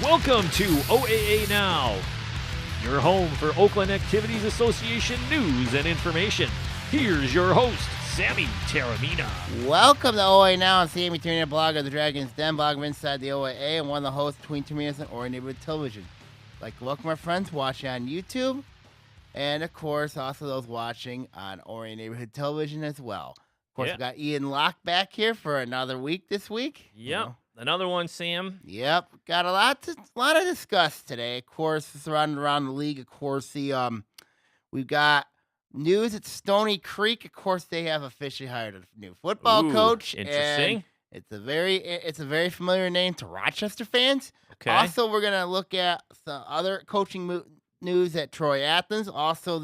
Welcome to Oaa Now, your home for Oakland Activities Association news and information. Here's your host, Sammy Taramina. Welcome to Oaa Now. I'm Sammy Taramina, blogger of the Dragon's Den, blogger inside the OAA, and one of the hosts between Taramina and Orion Neighborhood Television. I'd like to welcome our friends watching on YouTube, and of course, also those watching on Orion Neighborhood Television as well. Of course, we got Ian Locke back here for another week this week. Yep, another one, Sam. Yep, got a lot to discuss today. Of course, surrounding around the league. Of course, we've got news at Stony Creek. Of course, they have officially hired a new football coach. Interesting. And it's a very familiar name to Rochester fans. Okay. Also, we're gonna look at some other coaching news at Troy Athens. Also,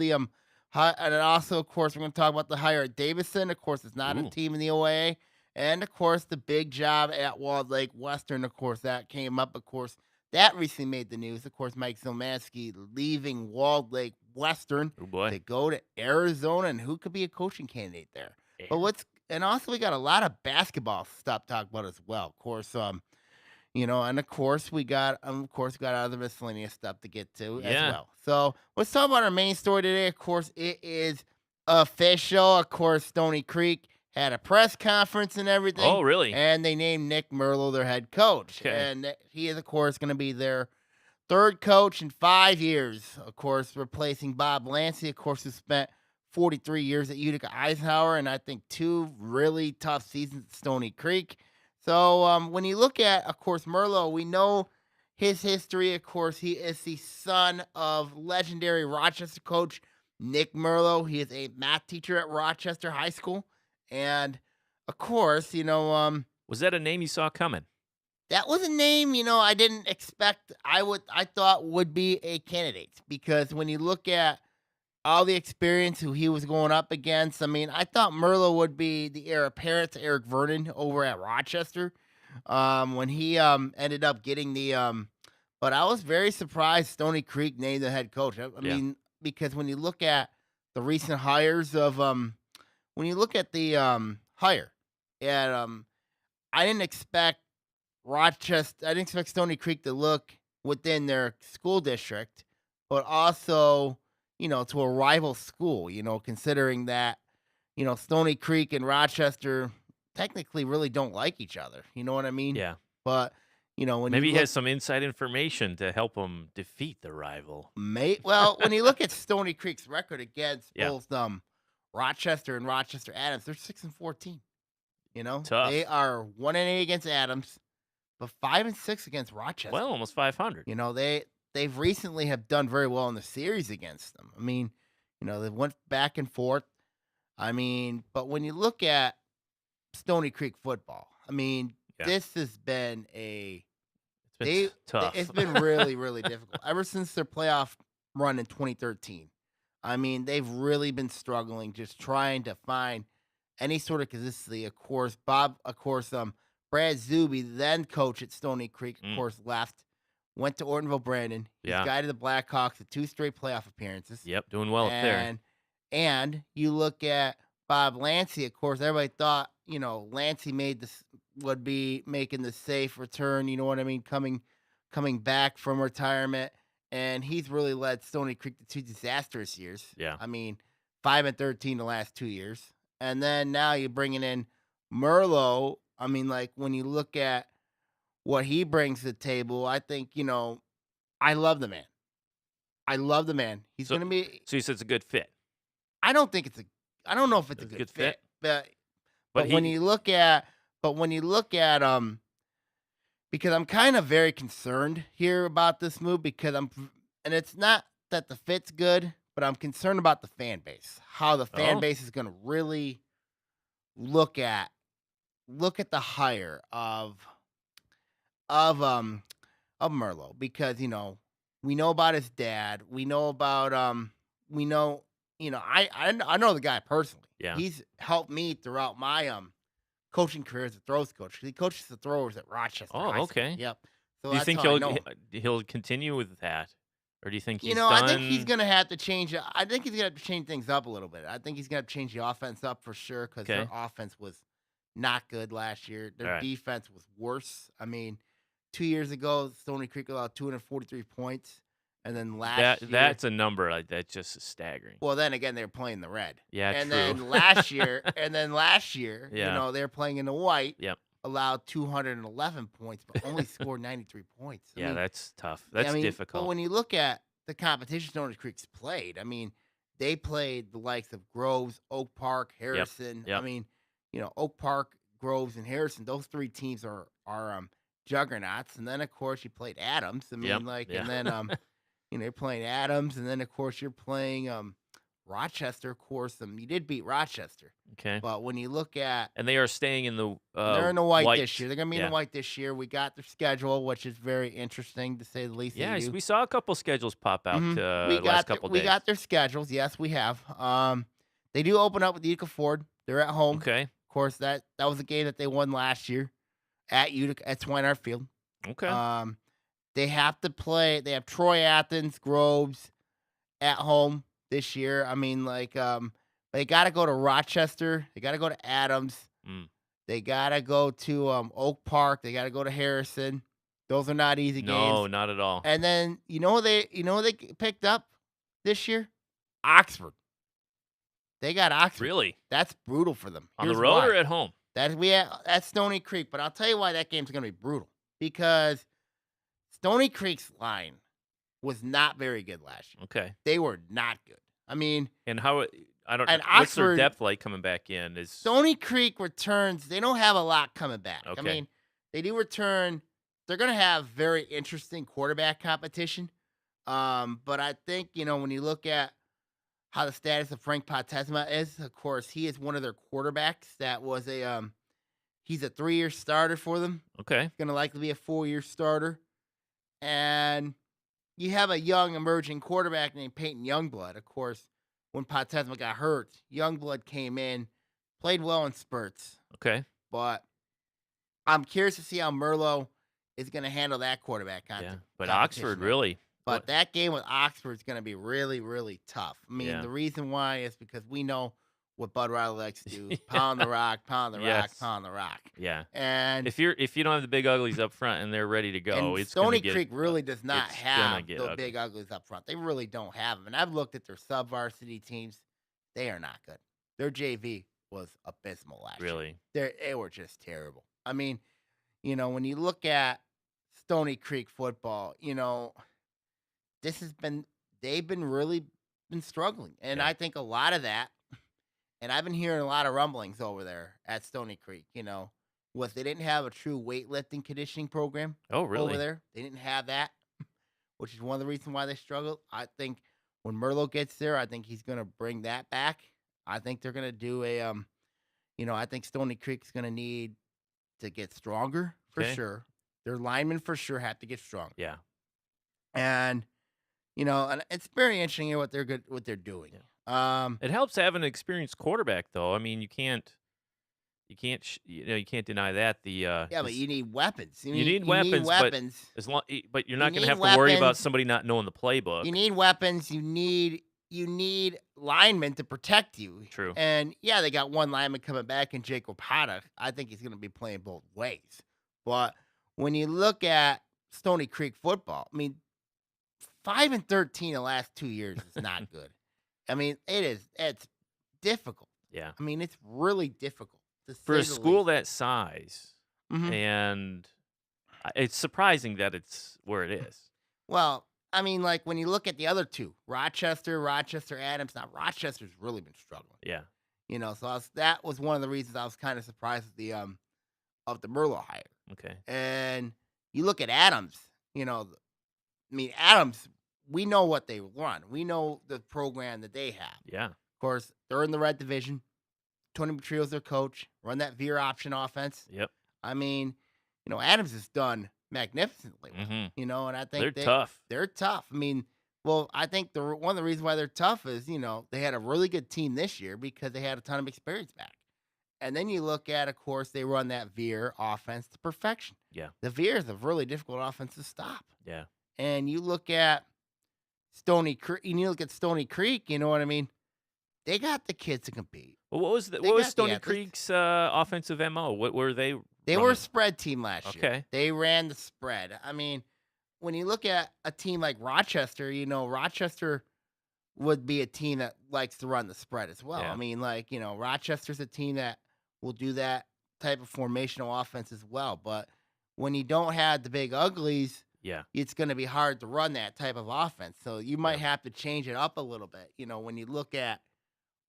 and also, of course, we're gonna talk about the hire at Davison. Of course, it's not a team in the OAA. And, of course, the big job at Walled Lake Western, of course, that came up. Of course, that recently made the news. Of course, Mike Zilmansky leaving Walled Lake Western to go to Arizona, and who could be a coaching candidate there? Yeah. But also we got a lot of basketball stuff to talk about as well. Of course, and of course we got other miscellaneous stuff to get to as well. So let's talk about our main story today. Of course, it is official. Of course, Stony Creek had a press conference and everything. Oh, really? And they named Nick Merlo their head coach. Okay. And he is, of course, going to be their third coach in 5 years. Of course, replacing Bob Lancey, of course, who spent 43 years at Utica Eisenhower and I think 2 really tough seasons at Stony Creek. So when you look at, of course, Merlo, we know his history. Of course, he is the son of legendary Rochester coach Nick Merlo. He is a math teacher at Rochester High School. And, of course, was that a name you saw coming? That was a name, I didn't expect I thought would be a candidate. Because when you look at all the experience who he was going up against, I mean, I thought Merlo would be the heir apparent to Eric Vernon over at Rochester when he ended up getting the but I was very surprised Stony Creek named the head coach. I mean, because when you look at the recent hires of when you look at the hire, and I didn't expect Stony Creek to look within their school district, but also, to a rival school, considering that, Stony Creek and Rochester technically really don't like each other. You know what I mean? Yeah. But, when maybe he has some inside information to help him defeat the rival. Well, when you look at Stony Creek's record against both Rochester and Rochester Adams, they're 6-14. Tough. They are 1-8 against Adams, but 5-6 against Rochester. Well, almost 500. They've recently have done very well in the series against them. I mean, they went back and forth. I mean, but when you look at Stony Creek football, I mean, this has been tough. It's been really, really difficult ever since their playoff run in 2013. I mean, they've really been struggling, just trying to find any sort of consistency. Of course, Brad Zuby, then coach at Stony Creek, of course, left, went to Ortonville Brandon. He's guided the Blackhawks to 2 straight playoff appearances. Yep, doing well up there. And you look at Bob Lancey, of course, everybody thought, Lancey would be making the safe return, you know what I mean, coming back from retirement. And he's really led Stony Creek to 2 disastrous years. Yeah. I mean, 5-13 the last 2 years. And then now you're bringing in Merlo. I mean, like, when you look at what he brings to the table, I think, I love the man. He's going to be. So he says it's a good fit. I don't know if it's a good fit. But when you look at, because I'm kind of very concerned here about this move and it's not that the fit's good, but I'm concerned about the fan base, how the fan base is going to really look at the hire of Merlo, because we know about his dad, I know the guy personally. Yeah, he's helped me throughout my coaching career as a throws coach. He coaches the throwers at Rochester. Oh, okay. Yep. So do you think he'll continue with that, or do you think he's done? I think he's going to have to change. I think he's going to have to change things up a little bit. I think he's going to change the offense up for sure, because their offense was not good last year. Their defense was worse. I mean, 2 years ago, Stony Creek allowed 243 points, and then last year, That's a number that just is staggering. well, then again, they were playing the red. Yeah, And true. then last year, Yeah. they were playing in the white. Yep. Allowed 211 points, but only scored 93 points. Yeah, that's tough. I That's mean, difficult. But when you look at the competition Stony Creek's played, I mean, they played the likes of Groves, Oak Park, Harrison. Yep. I mean, Oak Park, Groves, and Harrison. Those three teams are juggernauts. And then of course you played Adams. I mean, and then you're playing Adams, and then of course you're playing Rochester. Of course, you did beat Rochester. Okay. But when you look at, and they are staying in the they're in the white this year. They're gonna be in the white this year. We got their schedule, which is very interesting to say the least. Yeah, we saw a couple schedules pop out last couple days. We got their schedules. Yes, we have. They do open up with Utica Ford. They're at home. Okay. Of course, that was a game that they won last year at Utica at Swinehart Field. Okay. They have to play. They have Troy Athens, Groves at home this year. I mean, they got to go to Rochester. They got to go to Adams. They got to go to Oak Park. They got to go to Harrison. Those are not easy games. No, not at all. And then they picked up this year? Oxford. They got Oxford. Really? That's brutal for them. On the road or at home? That's Stony Creek, but I'll tell you why that game's going to be brutal. Because Stony Creek's line was not very good last year. Okay. They were not good. I mean, and how what's Oxford, their depth like coming back in? Stony Creek returns, they don't have a lot coming back. Okay. I mean, they do return. They're going to have very interesting quarterback competition. But I think, when you look at how the status of Frank Potesma is, of course, he is one of their quarterbacks that was he's a 3-year starter for them. Okay. He's going to likely be a 4-year starter. And you have a young emerging quarterback named Peyton Youngblood. Of course, when Potesma got hurt, Youngblood came in, played well in spurts. Okay. But I'm curious to see how Merlot is going to handle that quarterback. But Oxford, really. But that game with Oxford is going to be really, really tough. I mean, the reason why is because we know what Bud Riley likes to do: pound the rock, pound the rock, pound the rock. Yeah. And if you don't have the big uglies up front and they're ready to go, it's Stony Creek really does not have the ugly. big uglies up front. They really don't have them. And I've looked at their sub-varsity teams; they are not good. Their JV was abysmal last year. Really, they were just terrible. I mean, when you look at Stony Creek football, they've been really struggling, and I think a lot of that. And I've been hearing a lot of rumblings over there at Stony Creek, was they didn't have a true weightlifting conditioning program. Oh, really? Over there. They didn't have that, which is one of the reasons why they struggled. I think when Merlot gets there, I think he's going to bring that back. I think they're going to do I think Stony Creek's going to need to get stronger for sure. Their linemen for sure have to get stronger. Yeah. And, and it's very interesting what they're doing. Yeah. It helps having an experienced quarterback, though. I mean, you can't deny that. But you need weapons. You need weapons. But you're not going to have to worry about somebody not knowing the playbook. You need weapons. You need linemen to protect you. True. And they got one lineman coming back in Jacob Hatta. I think he's going to be playing both ways. But when you look at Stony Creek football, I mean, 5-13 the last 2 years is not good. I mean, it's difficult. Yeah. I mean, it's really difficult. For a school that size, and it's surprising that it's where it is. Well, I mean, when you look at the other two, Rochester, Adams, now Rochester's really been struggling. Yeah. So that was one of the reasons I was kind of surprised at the Merlot hire. Okay. And you look at Adams, Adams, we know what they run. We know the program that they have. Yeah. Of course, they're in the red division. Tony Petrio's their coach. Run that veer option offense. Yep. I mean, Adams has done magnificently. And I think they're tough. They're tough. I mean, I think one of the reasons why they're tough is, they had a really good team this year because they had a ton of experience back. And then you look at, of course, they run that veer offense to perfection. Yeah. The veer is a really difficult offense to stop. Yeah. And you look at Stony Creek, you know what I mean? They got the kids to compete. Well, what was Stony Creek's offensive MO? What were they They were a spread team last year. Okay. They ran the spread. I mean, when you look at a team like Rochester, Rochester would be a team that likes to run the spread as well. Yeah. I mean, Rochester's a team that will do that type of formational offense as well. But when you don't have the big uglies, Yeah. it's going to be hard to run that type of offense. So you might have to change it up a little bit, when you look at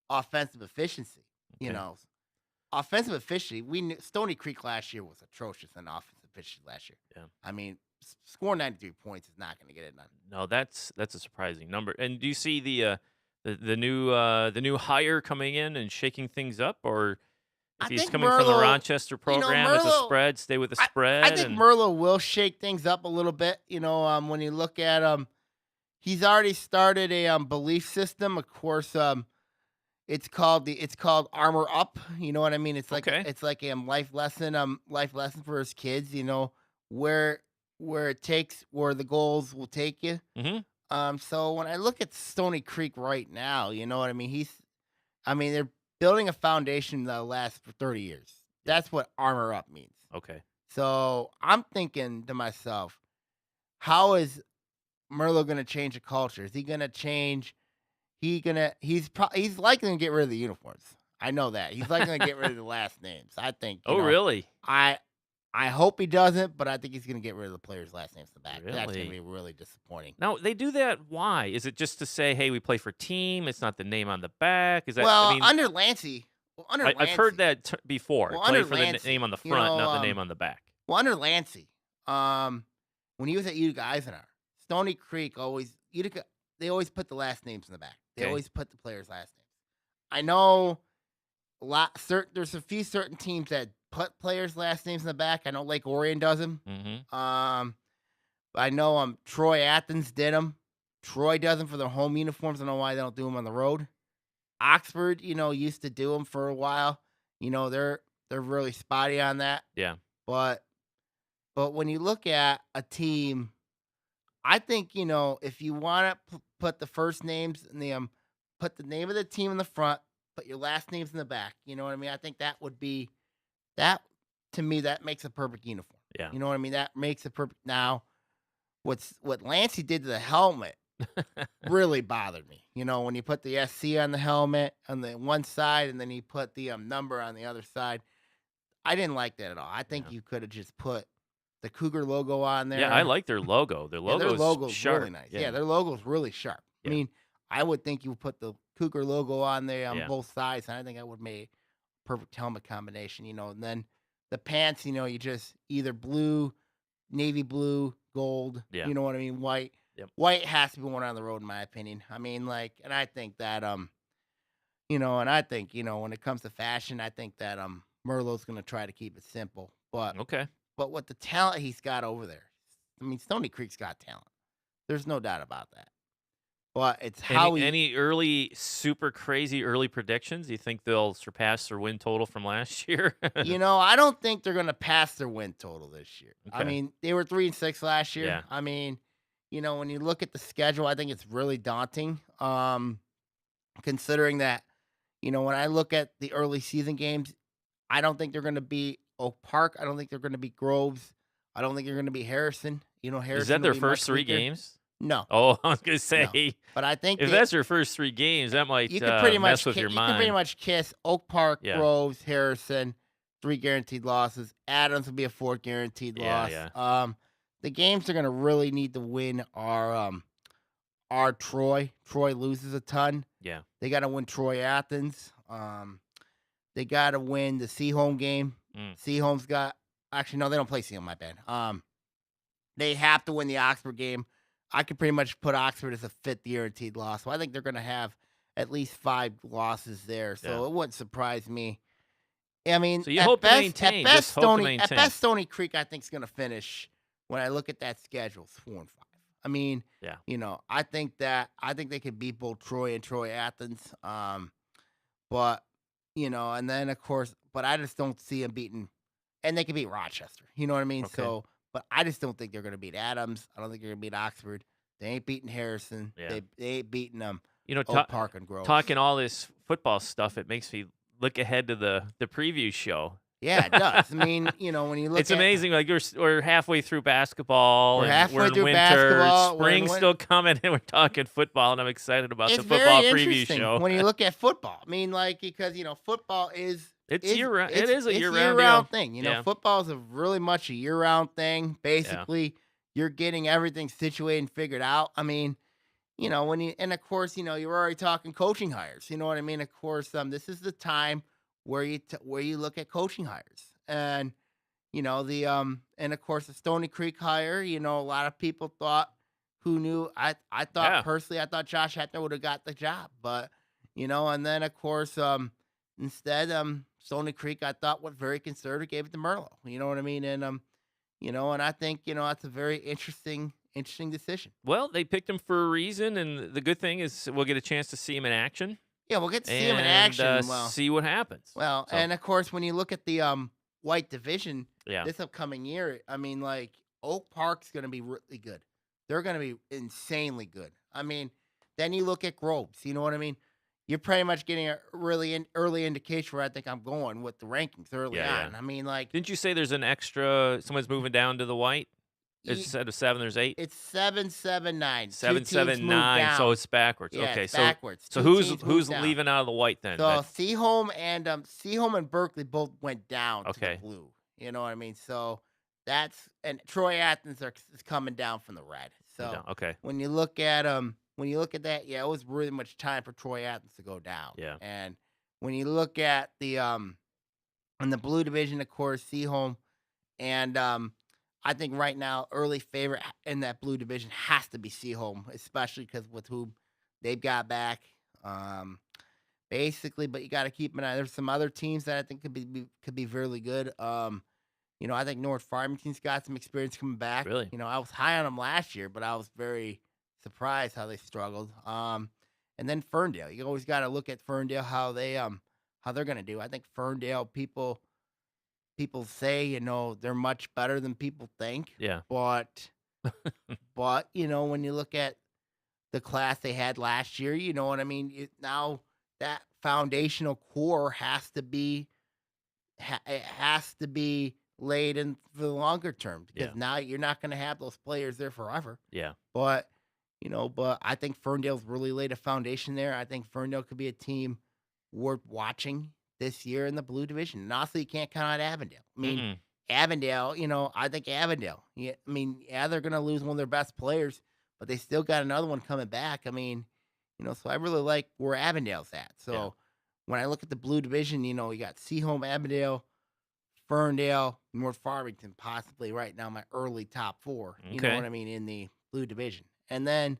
offensive efficiency, Okay. Offensive efficiency, Stony Creek last year was atrocious in offensive efficiency last year. Yeah. I mean, scoring 93 points is not going to get it done. No, that's a surprising number. And do you see the new hire coming in and shaking things up, or if I he's think coming from the Merlo- Rochester program, it's a spread, stay with the spread? I think Merlo will shake things up a little bit. When you look at he's already started a belief system. Of course, it's called Armor Up. You know what I mean? It's like it's like a life lesson for his kids. Where where the goals will take you. Mm-hmm. So when I look at Stony Creek right now, you know what I mean? They're building a foundation that'll last for 30 years. That's what Armor Up means. Okay. So I'm thinking to myself, how is Merlo going to change the culture? Is he going to change? He's likely going to get rid of the uniforms. I know that. He's likely going to get rid of the last names. I think. Really? I hope he doesn't, but I think he's going to get rid of the players' last names in the back. Really? That's going to be really disappointing. Now, they do that. Why? Is it just to say, hey, we play for team? It's not the name on the back? Is that, under Lancey. I've heard that before. Well, play under for Lancey, the name on the front, not the name on the back. Well, under Lancey, when he was at Utica Eisenhower, Stony Creek they always put the last names in the back. They always put the players' last names. I know there's a few certain teams that put players' last names in the back. I know Lake Orion does them. Mm-hmm. I know Troy Athens did them. Troy does them for their home uniforms. I don't know why they don't do them on the road. Oxford, used to do them for a while. They're really spotty on that. Yeah. But when you look at a team, I think, if you want to put the first names in the put the name of the team in the front, put your last names in the back. You know what I mean? I think that would be that to me. That makes a perfect uniform. Yeah. You know what I mean? That makes a perfect. Now, what Lancey did to the helmet really bothered me. When you put the SC on the helmet on the one side and then you put the number on the other side, I didn't like that at all. I think you could have just put the Cougar logo on there. Yeah, I like their logo. Their logo's sharp. Really nice. Yeah, their logo's really sharp. Yeah. I mean, I would think you would put the Cougar logo on there on Yeah. both sides, and I think that would make a perfect helmet combination. And then the pants, you just either blue, navy blue, gold. Yeah. You know what I mean? White. Yep. White has to be one on the road, in my opinion. I mean, and I think that and I think when it comes to fashion, I think that Merlot's going to try to keep it simple, but Okay. But with the talent he's got over there, I mean, Stony Creek's got talent. There's no doubt about that. But it's how any early super crazy early predictions? Do you think they'll surpass their win total from last year? I don't think they're going to pass their win total this year. Okay. I mean, they were 3-6 last year. Yeah. I mean, when you look at the schedule, I think it's really daunting. Considering that, when I look at the early season games, I don't think they're going to be Oak Park. I don't think they're going to be Groves. I don't think they're going to be Harrison. Harrison. Is that their first 3 weaker. games? No. Oh, I was going to say. No. But I think if that's their first 3 games, that might you can pretty mess much with your you mind. can pretty much kiss Oak Park, Groves, Harrison, 3 guaranteed losses. Adams will be a 4th guaranteed loss. Yeah. The games they're going to really need to win are Troy. Troy loses a ton. Yeah. They got to win Troy Athens. They got to win the Seaholm game. Seaholm's got actually no, they don't play Seaholm. My bad. They have to win the Oxford game. I could pretty much put Oxford as a 5th guaranteed loss. So I think they're going to have at least 5 losses there. So it wouldn't surprise me. I mean, so you hope to maintain. At Just best, Stony Creek, I think, is going to finish. When I look at that schedule, 4-5. I mean, I think they could beat both Troy and Troy Athens. But and then of course, but I just don't see them beating, and they can beat Rochester. You know what I mean? Okay. So, but I just don't think they're going to beat Adams. I don't think they're going to beat Oxford. They ain't beating Harrison. Yeah. They ain't beating them. Oak Park and Grove. Talking all this football stuff, it makes me look ahead to the preview show. Yeah, it does. I mean, when you look It's at amazing. Like we're halfway through basketball, we're and we're halfway in through winter. basketball, Spring's still coming, and we're talking football. And I'm excited about the it's football very preview interesting show. when you look at football. I mean, like because football is It's is year round. It it's is a it's year year round deal. round thing. Yeah, Football is a really much a year round thing. yeah, Basically, you're getting everything situated and figured out. I mean, when you and of course, you're already talking coaching hires. You know what I mean? Of course, this is the time where where you look at coaching hires. And the and of course the Stony Creek hire, a lot of people thought who knew I thought yeah. personally I thought Josh Hetner would have got the job, but and then of course instead Stony Creek I thought was very conservative, gave it to Merlo. You know what I mean? And and I think, that's a very interesting decision. Well, they picked him for a reason, and the good thing is we'll get a chance to see him in action Yeah, we'll get to see him in and action. see what happens. So, And of course when you look at the white division yeah, this upcoming year, I mean, like Oak Park's going to be really good. They're going to be insanely good. I mean, then you look at Groves. You know what I mean? You're pretty much getting a really early indication where I think I'm going with the rankings early yeah, on. yeah. I mean, like Didn't you say there's an extra? Someone's moving down to the white. Instead of 7, there's 8. it's 7-7-9. 7, Two teams 7, moved 9. So down. it's backwards. Yeah, Okay, it's so backwards. so Two who's teams who's moved down. leaving out of the white then? So Seaholm and Berkeley both went down to the Okay. blue. You know what I mean? So and Troy Athens is coming down from the red. So Okay. when you look at that, yeah, it was really much time for Troy Athens to go down. Yeah. And when you look at the in the blue division, of course, Seaholm and I think right now early favorite in that blue division has to be Seaholm, especially because with whom they've got back. Basically, but you got to keep an eye. There's some other teams that I think could be really good. I think North Farmington's got some experience coming back. Really? I was high on them last year, but I was very surprised how they struggled. And then Ferndale. You always got to look at Ferndale how they're going to do. I think Ferndale people say, they're much better than people think. Yeah. But when you look at the class they had last year, you know what I mean? Now that foundational core has to be laid in for the longer term because now you're not going to have those players there forever. Yeah. But I think Ferndale's really laid a foundation there. I think Ferndale could be a team worth watching this year in the blue division. And also, you can't count out Avondale. I mean, Avondale, I think Avondale. Yeah, I mean, they're going to lose one of their best players, but they still got another one coming back. I mean, so I really like where Avondale's at. So when I look at the blue division, you got Seaholm, Avondale, Ferndale, North Farmington, possibly right now my early top 4. You know what I mean, in the blue division. And then,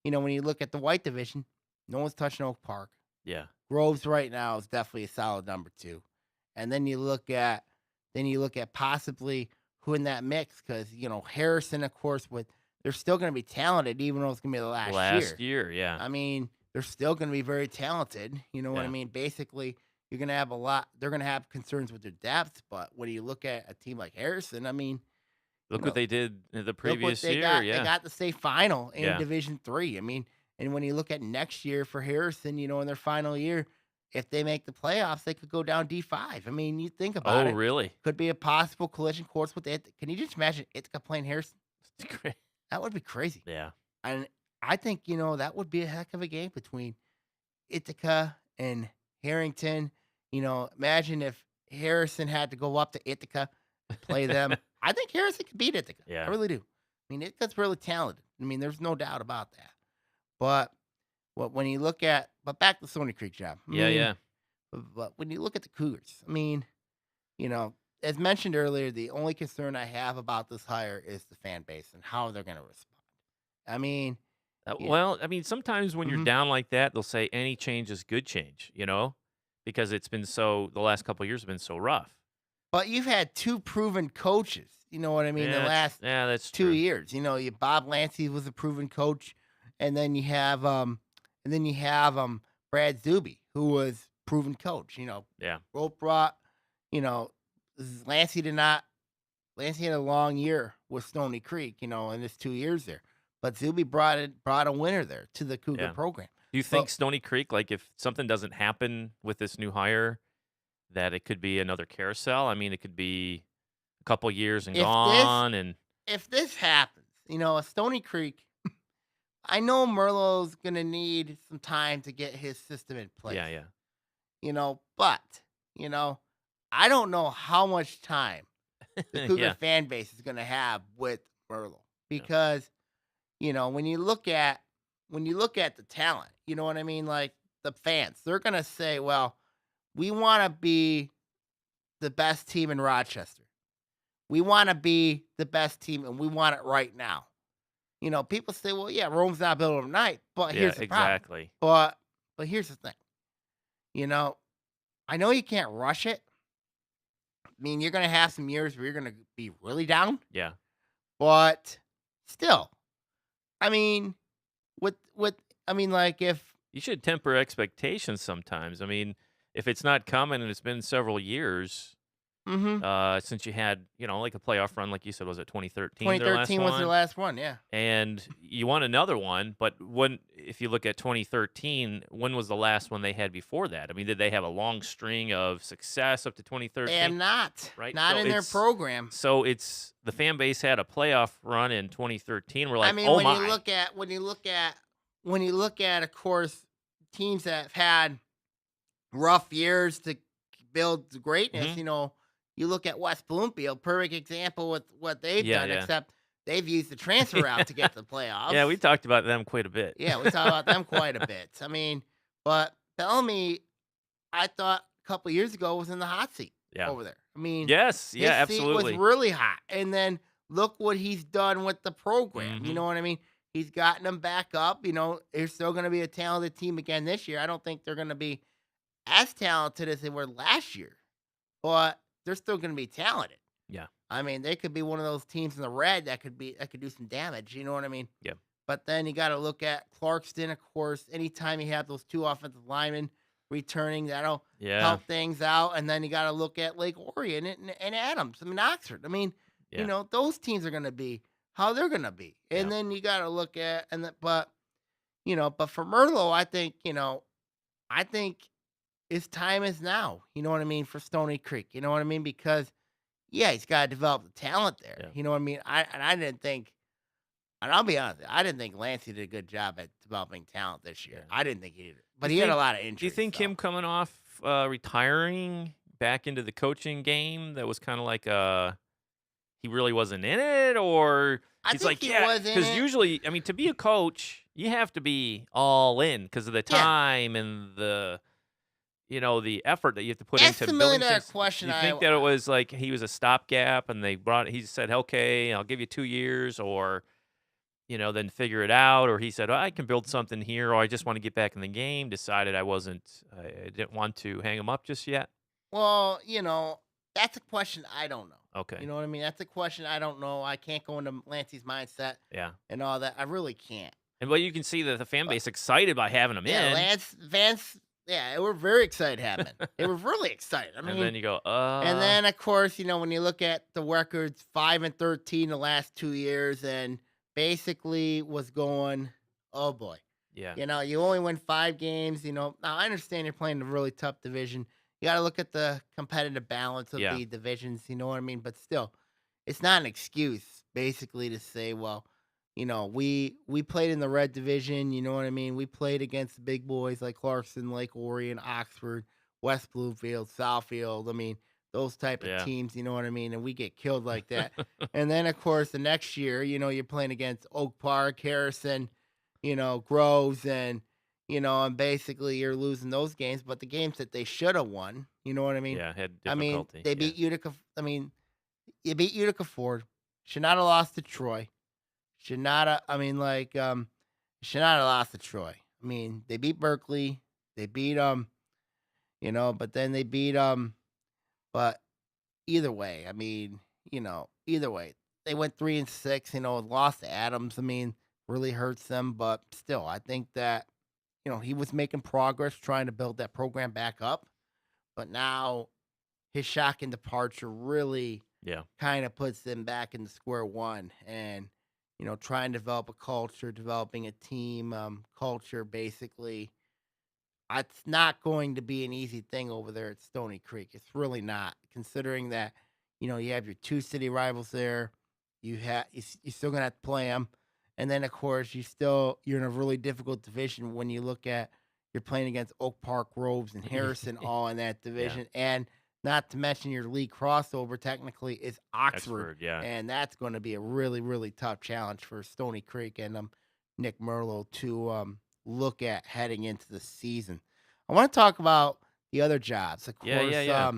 when you look at the white division, no one's touching Oak Park. Yeah. Groves right now is definitely a solid number 2. And then you look at possibly who in that mix because Harrison, of course, they're still going to be talented even though it's going to be the last year. Yeah. I mean, they're still going to be very talented. You know what I mean? Basically, you're going to have a lot. They're going to have concerns with their depth, but when you look at a team like Harrison, I mean, look what they did in the previous year. They got the state final in Yeah. Division III. I mean, and when you look at next year for Harrison, in their final year, if they make the playoffs, they could go down D5. I mean, you think about it. Oh, really? Could be a possible collision course with it. Can you just imagine Ithaca playing Harrison? It's great. That would be crazy. Yeah. And I think, that would be a heck of a game between Ithaca and Harrington. Imagine if Harrison had to go up to Ithaca and play them. I think Harrison could beat Ithaca. Yeah. I really do. I mean, Ithaca's really talented. I mean, there's no doubt about that. But when you look at, back to Stony Creek job. Yeah. But when you look at the Cougars, I mean, as mentioned earlier, the only concern I have about this hire is the fan base and how they're going to respond. I mean, well, I mean, sometimes when you're down like that, they'll say any change is good change, because it's been the last couple of years have been so rough. But you've had 2 proven coaches, you know what I mean, the last that's 2 true. years. Bob Lancey was a proven coach, and then you have Brad Zuby, who was proven coach. Rope brought, Lancey had a long year with Stony Creek, in his 2 years there. But Zuby brought a winner there to the Cougar program. Do you think Stony Creek, like if something doesn't happen with this new hire, that it could be another carousel. I mean, it could be a couple years and If this gone, and if this happens, a Stony Creek, I know Merlot's gonna need some time to get his system in place. yeah, yeah, But you know, I don't know how much time the Cougar yeah, fan base is gonna have with Merlot yeah. because when you look at the talent, you know what I mean, like the fans, they're gonna say, well, we want to be the best team in Rochester. We want to be the best team, and we want it right now. People say, well, yeah, Rome's not built overnight, but Yeah, here's the problem. exactly. But here's the thing. I know you can't rush it. I mean, you're gonna have some years where you're gonna be really down, Yeah. but still, I mean, with I mean, like if You should temper expectations sometimes. I mean, if it's not coming and it's been several years mm-hmm, since you had, like a playoff run, like you said, was it 2013, their last 2013 was their one? last one, yeah. And you want another one, but if you look at 2013, when was the last one they had before that? I mean, did they have a long string of success up to They 2013? am not, Right. not in their program. So it's the fan base had a playoff run in 2013. We're I like, mean, oh my, when you look at, of course, teams that have had rough years to build the greatness. hmm You look at West Bloomfield, perfect example with what they've yeah, done, yeah, except they've used the transfer route to get to the yeah. playoffs. We talked about them quite a bit. Yeah, we talk about them quite a bit. I mean, but Bellamy, I thought a couple years ago was in the hot seat Yeah. over there. I mean, Yes. Yeah. his seat was Absolutely. really hot, and then look what he's done with the program. You hmm know what I mean? He's gotten them back up. They're still going to be a talented team again this year. I don't think they're going to be as talented as they were last year, but they're still going to be talented. Yeah. I mean, they could be one of those teams in the red that could do some damage. You know what I mean? Yeah. But then you got to look at Clarkston, of course. Anytime you have those two offensive linemen returning, that'll Yeah. help things out. And then you got to look at Lake Orion and Adams. I mean, Oxford. I mean, Yeah. those teams are going to be how they're going to be. And Yeah. then you got to look at but for Merlot, I think his time is now. You know what I mean, for Stony Creek. You know what I mean, because yeah, he's got to develop the talent there. Yeah. You know what I mean. I didn't think, and I'll be honest, I didn't think Lancey did a good job at developing talent this year. Yeah. I didn't think he did, but Do he you had a think- lot of injuries. Do you think so. him coming off retiring back into the coaching game, that was kind of like he really wasn't in it, or I he's think like, he yeah, was in because it. usually, I mean, to be a coach, you have to be all in because of the Yeah. time and the effort that you have to put That's into the building million-dollar things. question. Do you think that it was like he was a stopgap and he said, okay, I'll give you 2 years, or then figure it out, or he said, oh, I can build something here, or I just want to get back in the game, decided I didn't want to hang him up just yet? Well, that's a question I don't know. Okay. You know what I mean? That's a question I don't know. I can't go into Lancey's mindset Yeah. and all that. I really can't. And you can see that the fan base excited by having him Yeah, in. Vance. Yeah, they were very excited to have him in. They were really excited. I mean, And then you go, and then of course, when you look at the records, 5-13 the last 2 years, and basically was going, oh boy. yeah. You only win 5 games. Now I understand you're playing a really tough division. You got to look at the competitive balance of Yeah. the divisions. You know what I mean? But still, it's not an excuse, basically, to say, well, we played in the red division. You know what I mean? We played against the big boys like Clarkson, Lake Orion, Oxford, West Bloomfield, Southfield. I mean, those type of Yeah. teams. You know what I mean? And we get killed like that. And then, of course, the next year, you're playing against Oak Park, Harrison, Groves, and basically you're losing those games. But the games that they should have won, you know what I mean? Yeah, had I mean, difficulty. they beat Utica. I mean, you beat Utica Ford. Should not have lost to Troy. Should not have. I mean, should not have lost to Troy. I mean, they beat Berkeley. They beat but then they beat But either way, I mean, either way, they went 3-6. Lost to Adams. I mean, really hurts them. But still, I think that he was making progress trying to build that program back up. But now his shocking departure really Yeah. kind of puts them back in the square one, and trying to develop a culture, developing a team culture, basically. it's not going to be an easy thing over there at Stony Creek. It's really not, considering that you have your two city rivals there. You're still gonna have to play them, and then of course you're in a really difficult division when you look at you're playing against Oak Park, Groves, and Harrison all in that Yeah. division, and not to mention your league crossover technically is Oxford, Expert, yeah. and that's going to be a really really tough challenge for Stony Creek and Nick Merlo to look at heading into the season. I want to talk about the other jobs. Of Yeah, yeah, course, yeah.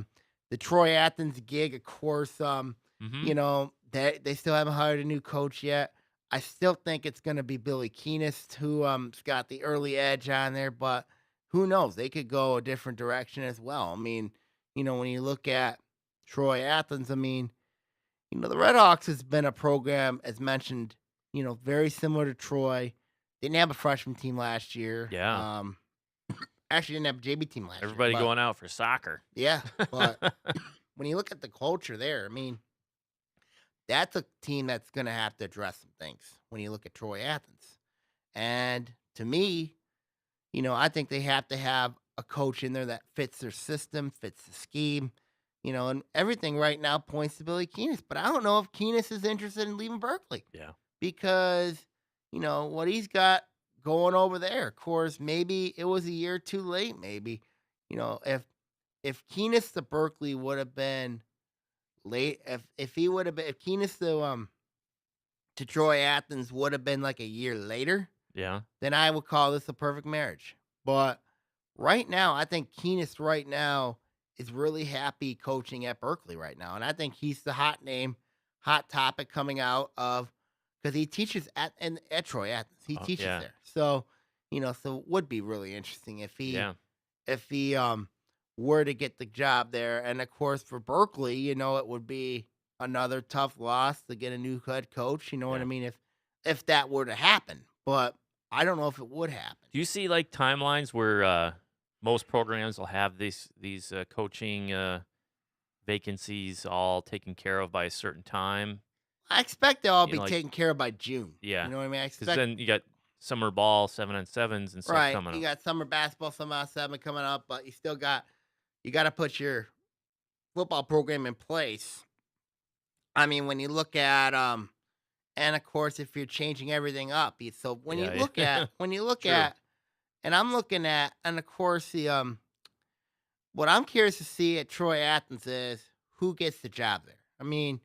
the Troy Athens gig, of course, Mhm. they still haven't hired a new coach yet. I still think it's going to be Billy Keenest who has got the early edge on there, but who knows? They could go a different direction as well. I mean, when you look at Troy Athens, I mean, the Red Hawks has been a program, as mentioned, very similar to Troy. Didn't have a freshman team last year. Yeah. Actually didn't have a JV team last year, Everybody but going out for soccer. yeah, but when you look at the culture there, I mean, that's a team that's going to have to address some things when you look at Troy Athens. And to me, I think they have to have a coach in there that fits their system, fits the scheme, and everything right now points to Billy Keenest. But I don't know if Keenest is interested in leaving Berkeley Yeah. because, what he's got going over there. Of course, maybe it was a year too late. Maybe, if Keenest to Berkeley would have been late, if he would have been, if Keenest to Troy Athens would have been like a year later, Yeah. then I would call this a perfect marriage. But right now, I think Keenest right now is really happy coaching at Berkeley right now, and I think he's the hot name, hot topic coming out of because he teaches at Troy Athens. He Oh, teaches yeah. there, so so it would be really interesting Yeah. if he were to get the job there, and of course for Berkeley, it would be another tough loss to get a new head coach. You know what I Yeah. mean? If that were to happen, but I don't know if it would happen. Do you see, like, timelines where, most programs will have these, coaching, vacancies all taken care of by a certain time? I expect they'll all You be know, like taken care of by June. You yeah, know what I mean? I because expect then you got summer ball, 7-on-7s and stuff right. coming You up. got summer basketball, summer out seven coming up, but you got to put your football program in place. I mean, when you look at and of course if you're changing everything up, so Yeah, yeah. when you look True. at and I'm looking at and of course the what I'm curious to see at Troy Athens is who gets the job there. I mean,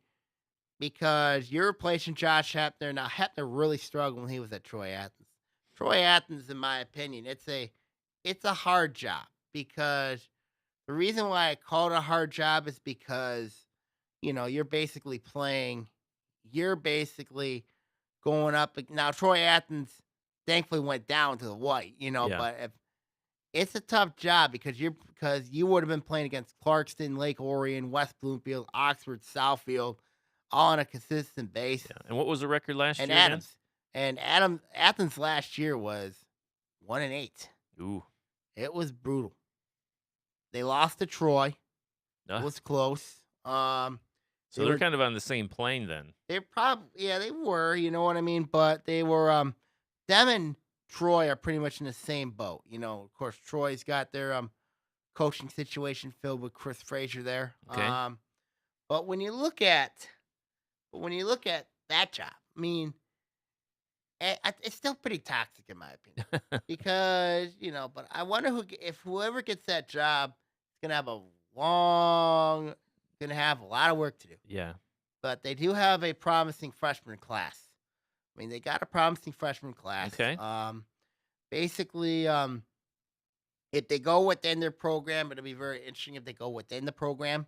because you're replacing Josh Hepner. Now Hepner really struggled when he was at Troy Athens. Troy Athens, in my opinion, it's a hard job because the reason why I call it a hard job is because you're basically going up. Now Troy Athens thankfully went down to the white, Yeah. but if it's a tough job because you would have been playing against Clarkston, Lake Orion, West Bloomfield, Oxford, Southfield, all on a consistent basis. Yeah, and what was the record last And year again? Athens last year was 1-8. Ooh. It was brutal. They lost to Troy. It Uh, was close. so They they're were kind of on the same plane then. they probably yeah, they were, you know what I mean? But they were them and Troy are pretty much in the same boat. Of course Troy's got their coaching situation filled with Chris Frazier there. Okay. But when you look at that job, I mean, it's still pretty toxic in my opinion because But I wonder if whoever gets that job is gonna have gonna have a lot of work to do. Yeah. But they do have a promising freshman class. I mean, they got a promising freshman class. Okay. Basically, if they go within their program, it'll be very interesting if they go within the program.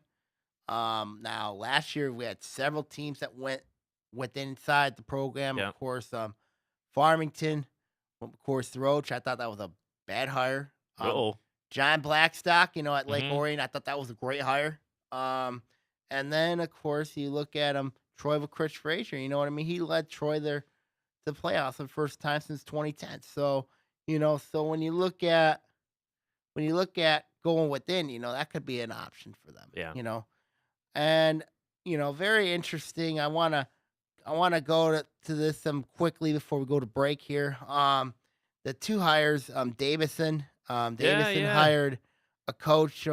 Now last year we had several teams that went within inside the program. Yeah. Of course, Farmington, of course, the Roach. I thought that was a bad hire. Uh-oh. John Blackstock, at Lake Mhm. Orion, I thought that was a great hire. And then of course you look at Troy with Chris Frazier. You know what I mean? He led Troy there to the playoffs for the first time since 2010. So so when you look at going within, that could be an option for them. Yeah. And very interesting. I wanna go to this quickly before we go to break here. The two hires, Davison, Yeah, Davison yeah. hired a coach,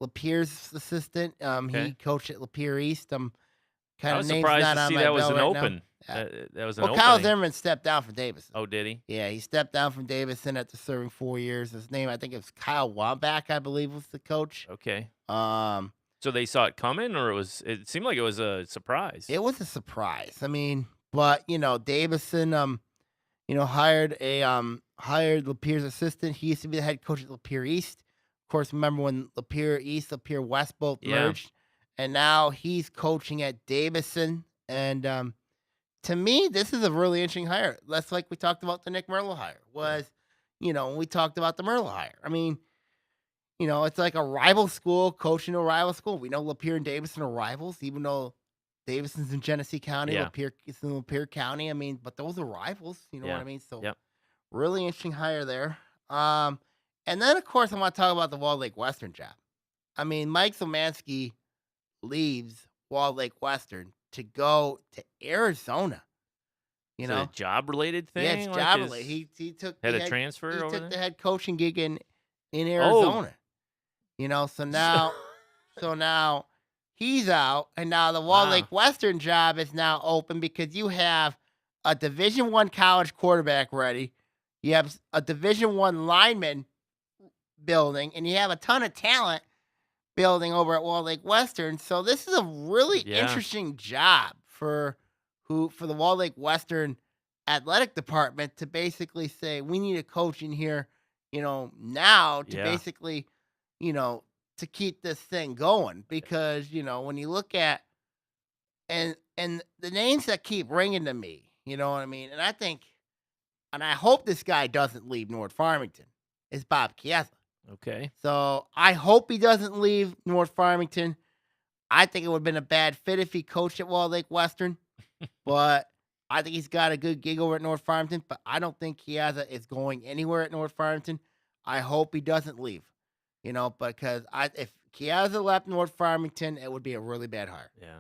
Lapierre's assistant. He Okay. coached at Lapeer East. I Kind of was name's surprised not to on see my that was bell an right now. open. Yeah. That was an Well, Kyle opening. Zimmerman stepped down from Davison. Oh, did he? Yeah, he stepped down from Davison after serving 4 years. His name, I think it was Kyle Wambach, I believe, was the coach. Okay. Um, So they saw it coming, or it seemed like it was a surprise? it was a surprise. I mean, but Davison, hired Lapierre's assistant. He used to be the head coach at Lapeer East. Of course, remember when Lapeer East, Lapeer West both Yeah. merged, and now he's coaching at Davison. And to me, this is a really interesting hire. That's like we talked about the Nick Merlo hire. When we talked about the Merlo hire. I mean, it's like a rival school coaching a rival school. We know Lapeer and Davison are rivals, even though Davison's in Genesee County, Yeah. Lapeer is in Lapeer County. I mean, but those are rivals. You know what Yeah. I mean? So Yep. really interesting hire there. And then of course I want to talk about the Walled Lake Western job. I mean, Mike Zomansky leaves Walled Lake Western to go to Arizona. You Is it a know, job-related yeah, thing? it's Like job his related. He took had the a head, transfer he over took the there? head coaching gig in Oh. Arizona. So now he's out, and now the Walled Wow. Lake Western job is now open because you have a Division I college quarterback ready. You have a Division I lineman building, and you have a ton of talent building over at Walled Lake Western. So this is a really Yeah. interesting job for the Walled Lake Western athletic department to basically say we need a coach in here, now to Yeah. basically, to keep this thing going because when you look at and the names that keep ringing to me, you know what I mean, and I hope this guy doesn't leave North Farmington is Bob Chiesa. Okay. So I hope he doesn't leave North Farmington. I think it would have been a bad fit if he coached at Walled Lake Western, but I think he's got a good gig over at North Farmington. But I don't think Chiesa is going anywhere at North Farmington. I hope he doesn't leave, because if Chiesa left North Farmington, it would be a really bad hire. Yeah.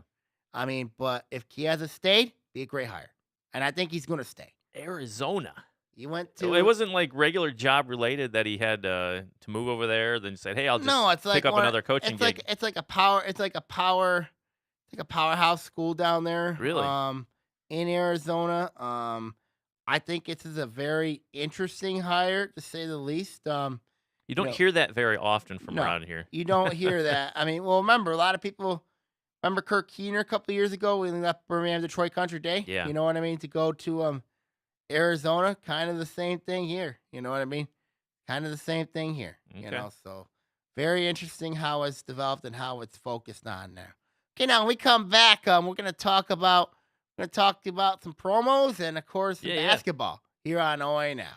I mean, but if Chiesa stayed, be a great hire, and I think he's going to stay. Arizona. He went So to. it wasn't like regular job related that he had to move over there. Then said, "Hey, I'll just No, it's like pick up another coaching gig." it's like a powerhouse school down there. Really? In Arizona. I think this is a very interesting hire to say the least. You don't know, hear that very often from no, around here. you don't hear that. I mean, well, remember a lot of people remember Kirk Keener a couple of years ago when he left Birmingham Detroit Country Day. Yeah. You know what I mean? To go to Arizona, kind of the same thing here. You know what I mean? Kind of the same thing here. Okay. So very interesting how it's developed and how it's focused on there. Okay, now when we come back, we're gonna talk about some promos and of course some Yeah. basketball here on Oaa Now.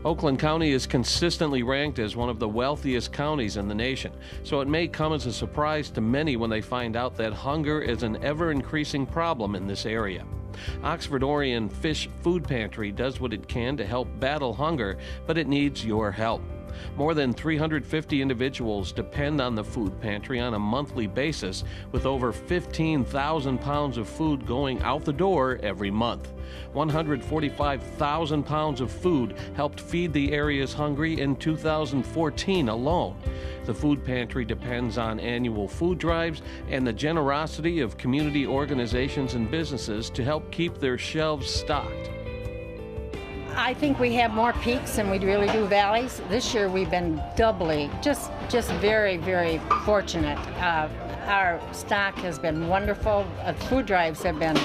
Oakland County is consistently ranked as one of the wealthiest counties in the nation, so it may come as a surprise to many when they find out that hunger is an ever-increasing problem in this area. Oxford Orion Fish Food Pantry does what it can to help battle hunger, but it needs your help. More than 350 individuals depend on the food pantry on a monthly basis, with over 15,000 pounds of food going out the door every month. 145,000 pounds of food helped feed the area's hungry in 2014 alone. The food pantry depends on annual food drives and the generosity of community organizations and businesses to help keep their shelves stocked. I think we have more peaks than we really do valleys. This year we've been doubly, just very, very fortunate. Our stock has been wonderful. Food drives have been,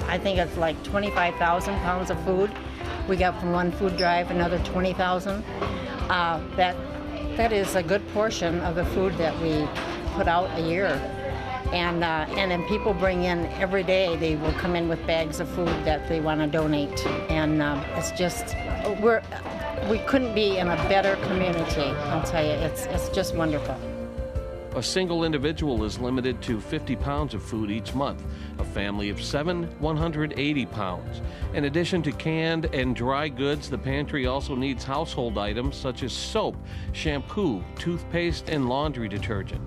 I think it's like 25,000 pounds of food. We got from one food drive another 20,000. That is a good portion of the food that we put out a year. And then people bring in every day. They will come in with bags of food that they want to donate, and it's just we couldn't be in a better community. I'll tell you, it's just wonderful. A single individual is limited to 50 pounds of food each month. A family of 7, 180 pounds. In addition to canned and dry goods, the pantry also needs household items such as soap, shampoo, toothpaste, and laundry detergent.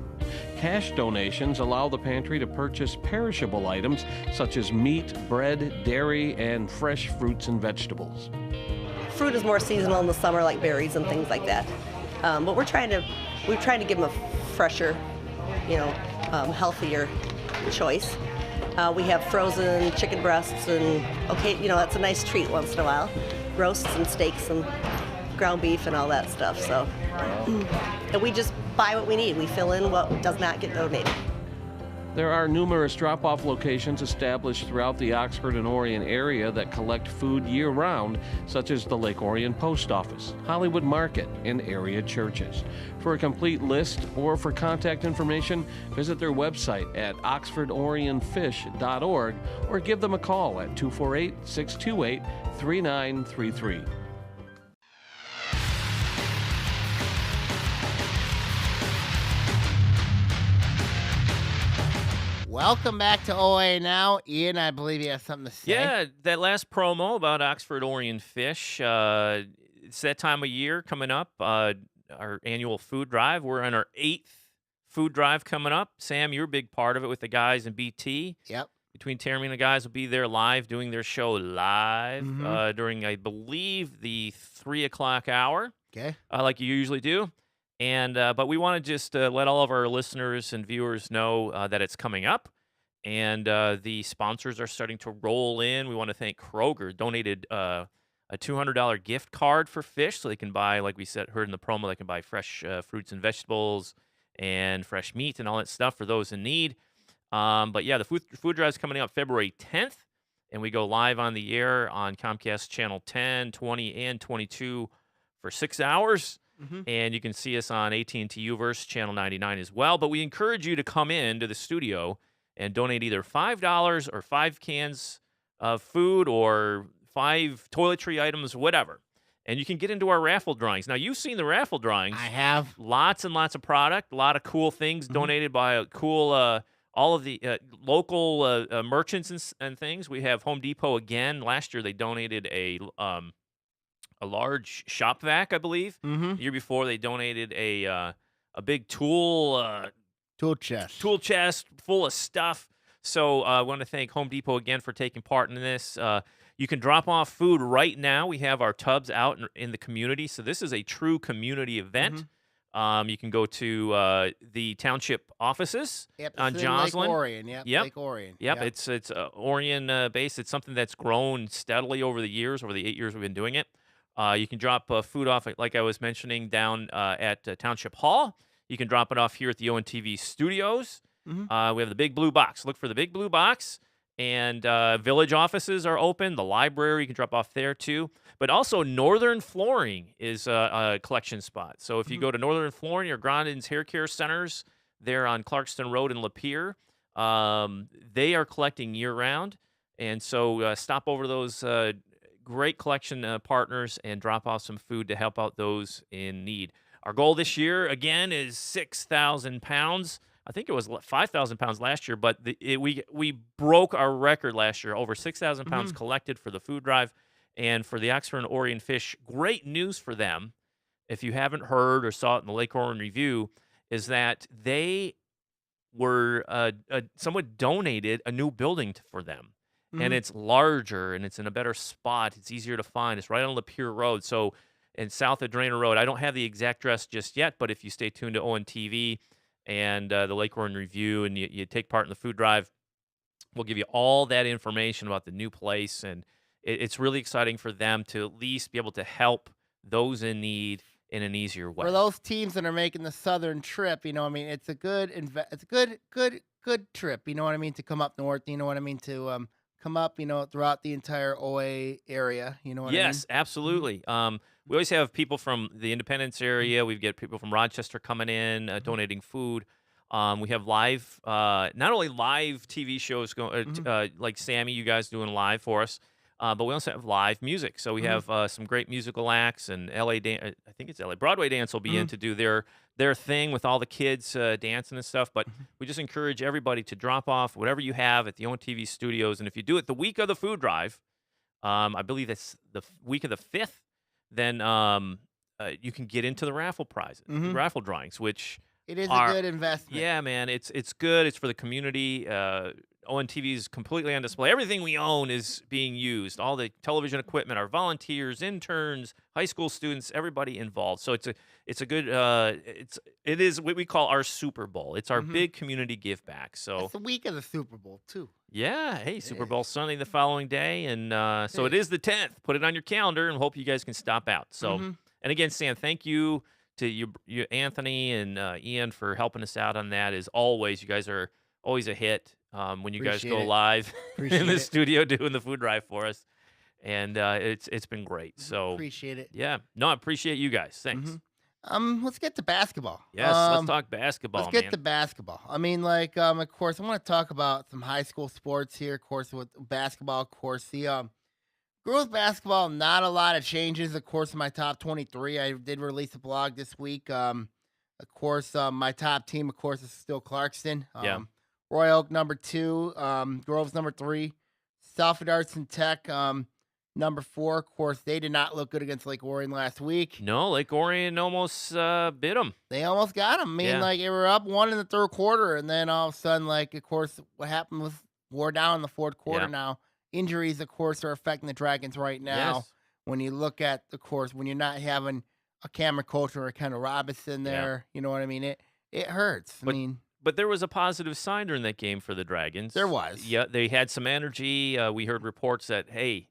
Cash donations allow the pantry to purchase perishable items such as meat, bread, dairy, and fresh fruits and vegetables. Fruit is more seasonal in the summer, like berries and things like that. But we're trying to give them a fresher, healthier choice. We have frozen chicken breasts, and that's a nice treat once in a while. Roasts and steaks and ground beef and all that stuff. So, and we just buy what we need. We fill in what does not get donated. There are numerous drop-off locations established throughout the Oxford and Orion area that collect food year-round, such as the Lake Orion Post Office, Hollywood Market, and area churches. For a complete list or for contact information, visit their website at oxfordorionfish.org or give them a call at 248-628-3933. Welcome back to Oaa Now. Ian, I believe you have something to say. Yeah, that last promo about Oxford Orion Fish. It's that time of year coming up. Our annual food drive. We're on our 8th food drive coming up. Sam, you're a big part of it with the guys in BT. Yep. Between Tammy and the guys will be there live, doing their show live during, I believe, the 3 o'clock hour. Okay. Like you usually do. And but we want to just let all of our listeners and viewers know that it's coming up, and the sponsors are starting to roll in. We want to thank Kroger, donated a $200 gift card for fish, so they can buy, like we heard in the promo, they can buy fresh fruits and vegetables and fresh meat and all that stuff for those in need. But yeah, the food drive is coming up February 10th, and we go live on the air on Comcast Channel 10, 20, and 22 for 6 hours. And you can see us on AT&T Uverse Channel 99 as well. But we encourage you to come in to the studio and donate either $5 or 5 cans of food or 5 toiletry items, whatever. And you can get into our raffle drawings. Now, you've seen the raffle drawings. I have. Lots and lots of product, a lot of cool things donated by cool, all of the local merchants and things. We have Home Depot again. Last year, they donated a large shop vac, I believe. The year before, they donated a big tool chest full of stuff. So I want to thank Home Depot again for taking part in this. You can drop off food right now. We have our tubs out in the community, so this is a true community event. You can go to the township offices on Joslin. Lake Orion, Lake Orion. Yep. It's Orion based. It's something that's grown steadily over the years, over the 8 years we've been doing it. You can drop food off, like I was mentioning, down at Township Hall. You can drop it off here at the ONTV studios. We have the big blue box. Look for the big blue box. And village offices are open. The library, you can drop off there too. But also Northern Flooring is a collection spot. So if you go to Northern Flooring or Grondin's Hair Care Centers, they're on Clarkston Road in Lapeer. They are collecting year-round. And so stop over to those great collection partners and drop off some food to help out those in need. Our goal this year, again, is 6,000 pounds. I think it was 5,000 pounds last year, but we broke our record last year. Over 6,000 pounds collected for the food drive. And for the Oxford and Orion Fish, great news for them, if you haven't heard or saw it in the Lake Orion Review, is that they were, someone donated a new building for them. And it's larger, and it's in a better spot. It's easier to find. It's right on Lapeer Road, so in south of Drainer Road. I don't have the exact address just yet, but if you stay tuned to ONTV and the Lake Orion Review and you take part in the food drive, we'll give you all that information about the new place. And it's really exciting for them to at least be able to help those in need in an easier way. For those teams that are making the southern trip, it's a good trip. You know what I mean, to come up north. You know what I mean, to come up, throughout the entire OA area. You know what I mean? Yes, absolutely. We always have people from the Independence area. We get people from Rochester coming in, donating food. We have live, not only live TV shows going, like Sammy, you guys doing live for us, but we also have live music. So we have some great musical acts, and I think it's LA Broadway Dance will be in to do their thing with all the kids dancing and stuff. But we just encourage everybody to drop off whatever you have at the ONTV studios. And if you do it the week of the food drive, I believe it's the week of the 5th, then you can get into the raffle prizes, raffle drawings, which It is a are good investment. yeah, man, it's good. It's for the community. ONTV is completely on display. Everything we own is being used. All the television equipment, our volunteers, interns, high school students, everybody involved. So it's a good it is what we call our Super Bowl. It's our Mhm. big community give back. So It's the week of the Super Bowl too. yeah, hey, It Super Bowl is. Sunday the following day, and so it is. is the 10th. Put it on your calendar, and hope you guys can stop out. So, Mhm. and again, Sam, thank you to you Anthony and Ian for helping us out on that. As always, you guys are always a hit when you guys Appreciate go it. live in Appreciate the it. studio doing the food drive for us, and it's been great. So Appreciate it. yeah, no, I appreciate you guys. Thanks. Mhm. Let's get to basketball. Yes, let's talk Let's basketball, get man. to basketball. I mean, like, of course, I want to talk about some high school sports here. Of course, with basketball, of course, the girls basketball, not a lot of changes. Of course, in my top 23, I did release a blog this week. Of course, my top team, of course, is still Clarkston. Yeah. Royal Oak number 2, Groves number 3, Southfield Arts and Tech number 4. Of course, they did not look good against Lake Orion last week. No, Lake Orion almost bit them. They almost got them. I mean, Yeah. like, they were up 1 in the third quarter, and then all of a sudden, like, of course, what happened was wore down in the fourth quarter Yeah. now. Injuries, of course, are affecting the Dragons right now. Yes. When you look at, of course, when you're not having a Cameron Coach or a Kendall Robinson Yeah. there, you know what I mean? It hurts. I But- mean, But there was a positive sign during that game for the Dragons. There was. Yeah, they had some energy. We heard reports that, hey,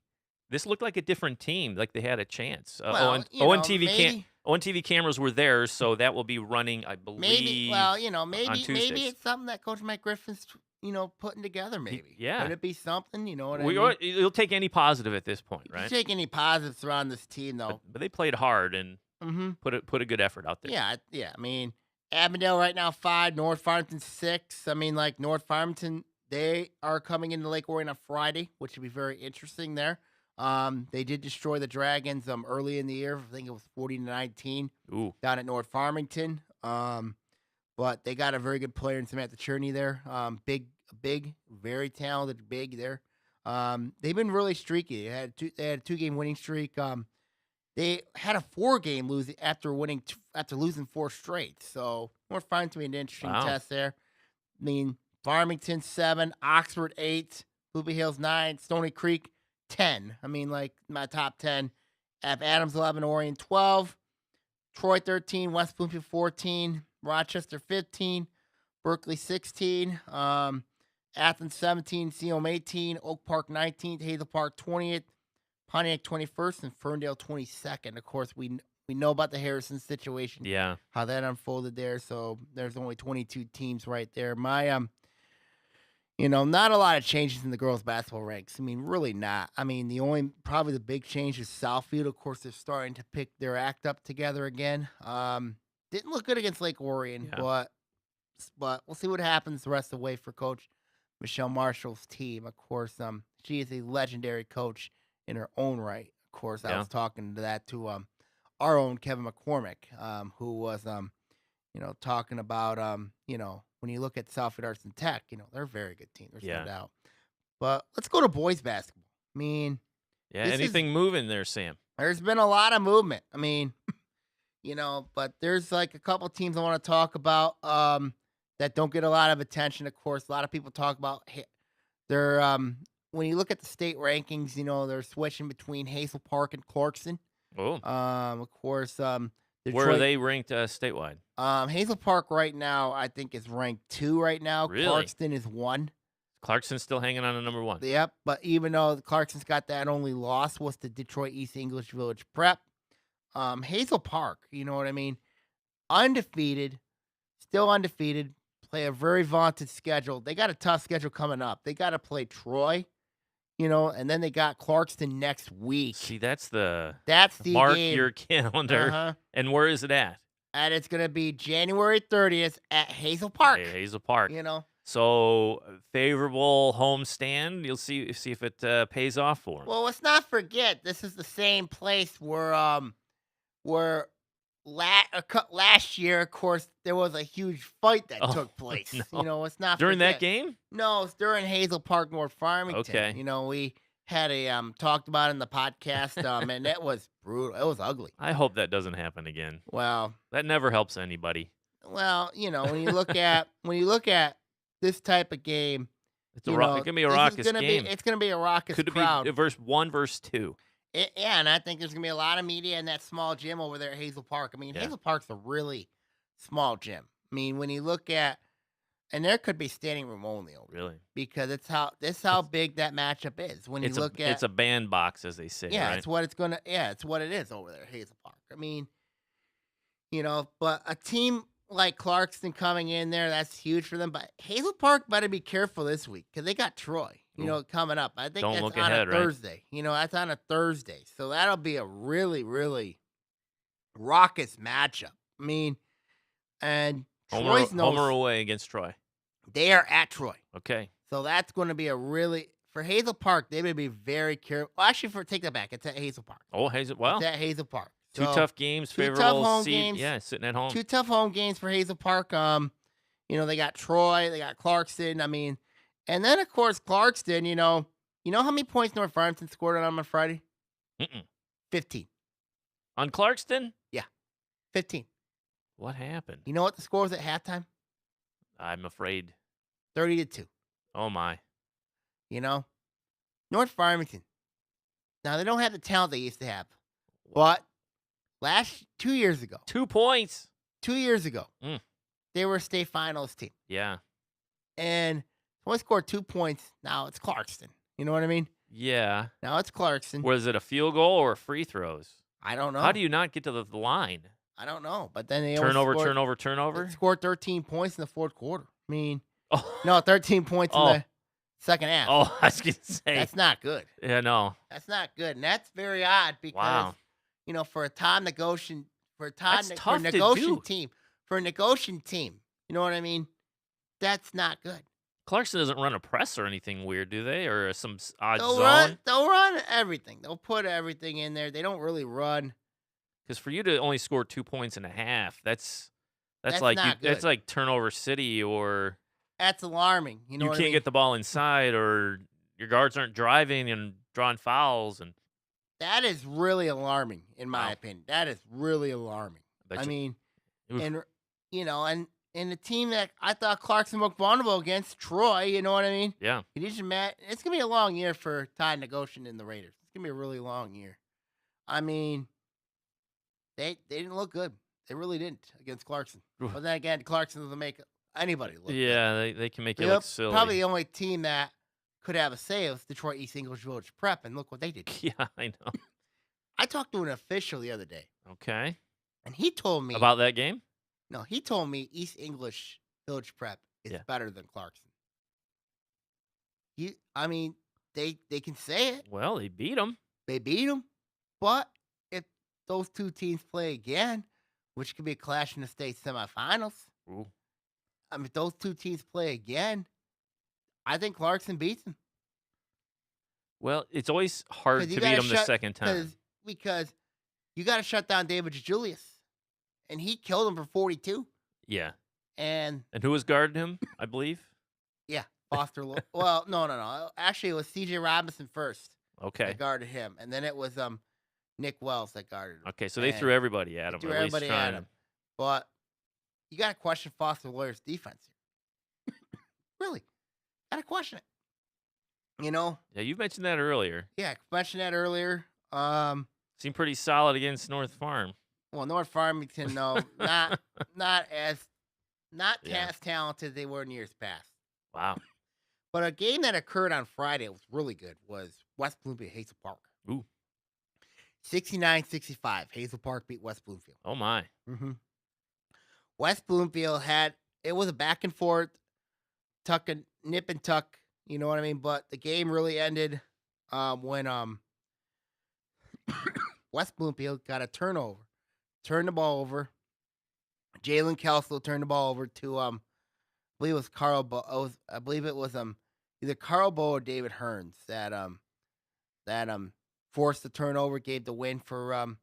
this looked like a different team, like they had a chance. well, you know, maybe, ONTV cameras were there, so that will be running, I believe. maybe, well, you know, on maybe Tuesdays. it's something that Coach Mike Griffin's, you know, putting together. Maybe, yeah. could it be something? You know what I We mean? are, you'll take any positive at this point, If you right? take any positives around this team, though. But they played hard and Mm-hmm. put a good effort out there. Yeah, yeah. I mean, Avondale right now 5, North Farmington 6. I mean, like, North Farmington, they are coming into Lake Orion on Friday, which would be very interesting there. They did destroy the Dragons early in the year. I think it was 40-19 Ooh, down at North Farmington. But they got a very good player in Samantha Cherney there. Big, very talented, big there. They've been really streaky. They had a 2-game winning streak. They had a 4-game losing after losing 4 straight. So North Farmington be an interesting Wow. test there. I mean, Farmington 7, Oxford 8, Bluebee Hills 9, Stony Creek 10. I mean, like, my top 10. Adams 11, Orion 12, Troy 13, West Bloomfield 14, Rochester 15, Berkeley 16, Athens 17, Seom 18, Oak Park 19th, Hazel Park 20th, Pontiac 21st, and Ferndale 22nd. Of course, we know about the Harrison situation, yeah. how that unfolded there. So there's only 22 teams right there. My you know, not a lot of changes in the girls' basketball ranks. I mean, really not. I mean, probably the big change is Southfield. Of course, they're starting to pick their act up together again. Didn't look good against Lake Orion, Yeah. but we'll see what happens the rest of the way for Coach Michelle Marshall's team. Of course, she is a legendary coach in her own right. Of course, I Yeah. was talking to that to our own Kevin McCormick, who was you know, talking about you know, when you look at Southfield Arts and Tech, you know, they're a very good team. There's Yeah. no doubt. But let's go to boys basketball. I mean, Yeah, This is- anything moving there, Sam? there's been a lot of movement. I mean, you know, but there's like a couple teams I want to talk about that don't get a lot of attention. Of course, a lot of people talk about they're when you look at the state rankings, you know, they're switching between Hazel Park and Clarkston. Oh, Of course, where are Detroit- they ranked statewide? Hazel Park right now, I think, is ranked 2 right now. Really? Clarkston is 1. Clarkson's still hanging on to number 1. Yep, but even though Clarkson's got that only loss was to Detroit East English Village Prep. Hazel Park, you know what I mean? Undefeated, still undefeated, play a very vaunted schedule. They got a tough schedule coming up. They got to play Troy, you know, and then they got Clarkston next week. See, that's the That's the mark game. your calendar. Uh-huh. And where is it at? And it's going to be January 30th at Hazel Park, Hey, Hazel Park. you know. So favorable home stand. You'll see if it pays off for them. Well, let's not forget this is the same place where last year, of course, there was a huge fight that Oh, took place. no. You know, let's not During that forget. game? No, it's during Hazel Park, North Farmington. Okay. You know, we had a talked about it in the podcast, and that was brutal. It was ugly. I hope that doesn't happen again. Well, That never helps anybody. well, when you look at this type of game, It can be a this is raucous gonna be game. it's gonna be a raucous Could it crowd. be verse 1 verse 2? Yeah, and I think there's gonna be a lot of media in that small gym over there at Hazel Park. I mean, Yeah. Hazel Park's a really small gym. I mean, when you look at, and there could be standing room only over there Really? because it's how big that matchup is. When you look at, It's a bandbox, as they say, yeah, right? it's what it is over there at Hazel Park. I mean, but a team like Clarkston coming in there, that's huge for them. But Hazel Park better be careful this week because they got Troy, Ooh. coming up. I think Don't that's look on ahead, a right? Thursday. That's on a Thursday. So that'll be a really, really raucous matchup. I mean, and Troy's Home or knows away against Troy. they are at Troy. Okay. So that's going to be for Hazel Park, they would be very careful. Well, actually, take that back. It's at Hazel Park. Oh, well, It's at Hazel Park. two So, tough games, two tough favorable home seed. games. Yeah, sitting at home. Two tough home games for Hazel Park. They got Troy, they got Clarkston. I mean, and then of course Clarkston. You know how many points North Farmington scored on them on Friday? Mm-mm. 15. On Clarkston? 15. What happened? You know what the score was at halftime? I'm afraid. 30-2. Oh, my. North Farmington. Now they don't have the talent they used to have, but 2 years ago, 2 points. 2 years ago, Mm. they were a state finals team, Yeah. and only scored 2 points. Now it's Clarkston. You know what I mean? Yeah. Now it's Clarkston. Was it a field goal or free throws? I don't know. How do you not get to the line? I don't know. But then they only Turnover? scored 13 points in the fourth quarter. I mean, Oh, no, 13 points in Oh. the second half. oh, I was going to say. That's not good. Yeah, no. That's not good. And that's very odd because, Wow. for a time negotiation, That's for a tough to negotiation do. team, you know what I mean? That's not good. Clarkson doesn't run a press or anything weird, do they? Or some odd They'll zone? run everything. They'll put everything in there. They don't really run. Because for you to only score 2 points and a half, that's That's like not that's good. like turnover city, or That's alarming. You know you what can't I mean? get the ball inside, or your guards aren't driving and drawing fouls. And That is really alarming, in my Wow. opinion. That is really alarming. bet I you- mean, Oof. and the team that I thought Clarkson looked vulnerable against, Troy, you know what I mean? yeah, It's gonna be a long year for Ty Negotiation and the Raiders. It's gonna be a really long year. I mean, they didn't look good. They really didn't against Clarkson. Oof. But then again, Clarkson doesn't make anybody look good. yeah, they can make you Yep, look silly. probably the only team that could have a say was Detroit East English Village Prep, and look what they did. Yeah, I know. I talked to an official the other day, Okay, and he told me about that game. no, he told me East English Village Prep is Yeah. better than Clarkson. I mean, they can say it. Well, they beat them. They beat them, but if those two teams play again, which could be a clash in the state semifinals, Ooh. I mean, if those two teams play again, I think Clarkson beats them. Well, it's always hard 'Cause to you beat gotta them the second time. Because you got to shut down David Julius, and he killed him for 42. Yeah. And And who was guarding him? I believe. yeah, Foster. Well, no. Actually, it was C.J. Robinson first Okay. that guarded him, and then it was Nick Wells that guarded him. Okay, so they And threw everybody at him. threw or at least everybody trying at him. But you got to question Foster Lawyer's defense here. Really, got to question it. Yeah, you mentioned that earlier. Yeah, I mentioned that earlier. Seemed pretty solid against North Farm. Well, North Farmington, no, not as Yeah. talented as they were in years past. Wow. But a game that occurred on Friday was really good was West Bloomfield Hazel Park. Ooh. 69-65. Hazel Park beat West Bloomfield. Oh my. Mm-hmm. West Bloomfield it was a back and forth, nip and tuck, you know what I mean? But the game really ended when West Bloomfield got a turnover, turned the ball over. Jalen Kelso turned the ball over to I believe it was Carl. I believe it was either Carl Bow or David Hearns that forced the turnover, gave the win for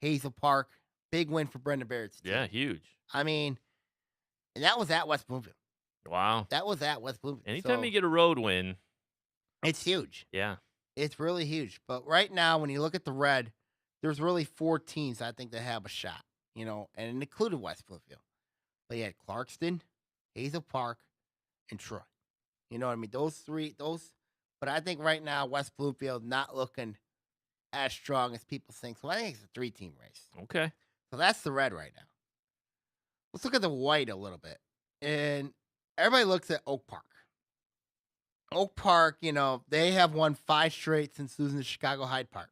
Hazel Park. Big win for Brendan Barrett's team. Yeah, huge. I mean, and that was at West Bloomfield. Wow. That was at West Bloomfield. Anytime So, you get a road win, it's huge. yeah. It's really huge. But right now, when you look at the red, there's really 4 teams I think that have a shot, and it included West Bloomfield. But you had Clarkston, Hazel Park, and Troy. You know what I mean? Those three, those. But I think right now West Bloomfield not looking as strong as people think. So I think it's a 3-team race. Okay. So that's the red right now. Let's look at the white a little bit. And everybody looks at Oak Park. Oak Park, they have won 5 straight since losing to Chicago Hyde Park.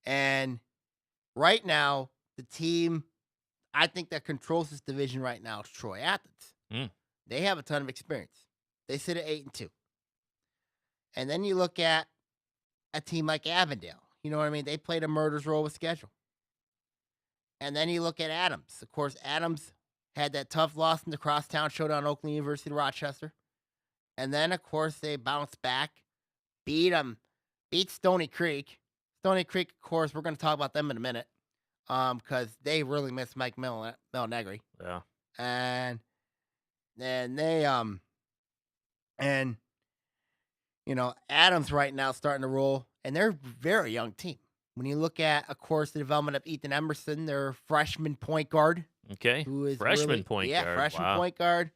And right now, the team I think that controls this division right now is Troy Athens. Mm. They have a ton of experience. They sit at 8-2. And then you look at a team like Avondale. You know what I mean? They played a murder's row of schedule. And then you look at Adams. Of course, Adams had that tough loss in the crosstown showdown, Oakland University to Rochester. And then, of course, they bounced back, beat Stony Creek. Stony Creek, of course, we're going to talk about them in a minute, because they really miss Mike Milnegri. Yeah. And then they Adams right now starting to roll, and they're a very young team. When you look at, of course, the development of Ethan Emerson, their freshman point guard. Okay. Who is freshman point guard. Yeah, freshman point guard.